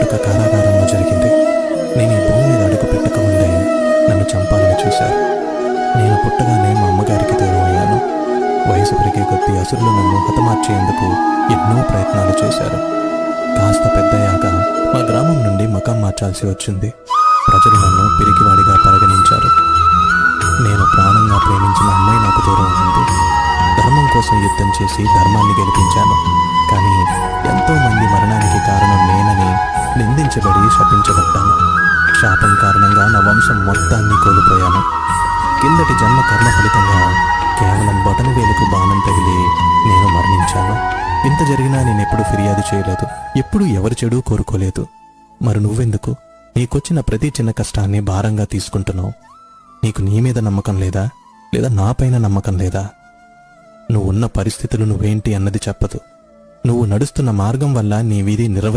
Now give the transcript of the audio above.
ఒక కారాగారంలో జరిగింది. నేను ఈ భూమి మీద అడుగు పెట్టకముందే నన్ను చంపాలని చూశారు. నేను పుట్టగానే మా అమ్మగారికి దూరం అయ్యాను. వయసు పెరిగే కొద్దీ అసురులు నన్ను హతమార్చేందుకు ఎన్నో ప్రయత్నాలు చేశారు. కాస్త పెద్దయ్యాక మా గ్రామం నుండి మకాం మార్చాల్సి వచ్చింది. ప్రజలు నన్ను పిరికివాడిగా పరిగణించారు. నేను ప్రాణంగా ప్రేమించిన అమ్మాయి నాకు దూరం అయింది. ధర్మం కోసం యుద్ధం చేసి ధర్మాన్ని గెలిపించాను. కానీ ఎంతో మంది మరణానికి కారణం నేనని నిందించబడి శపించబడ్డాను. శాపం కారణంగా నా వంశం మొత్తాన్ని కోల్పోయాను. కిందటి జన్మ కర్మ ఫలితంగా కేవలం బొటన వేలుకు బాణం తగిలి నేను మరణించాను. ఇంత జరిగినా నేనెప్పుడు ఫిర్యాదు చేయలేదు. ఎప్పుడు ఎవరి చెడు కోరుకోలేదు. మరి నువ్వెందుకు నీకొచ్చిన ప్రతి చిన్న కష్టాన్ని భారంగా తీసుకుంటున్నావు? నీకు నీ మీద నమ్మకం లేదా? లేదా నాపైన నమ్మకం లేదా? నువ్వున్న పరిస్థితులు నువ్వేంటి అన్నది చెప్పదు. నువ్వు నడుస్తున్న మార్గం వల్ల నీ విధి నిర్వచనం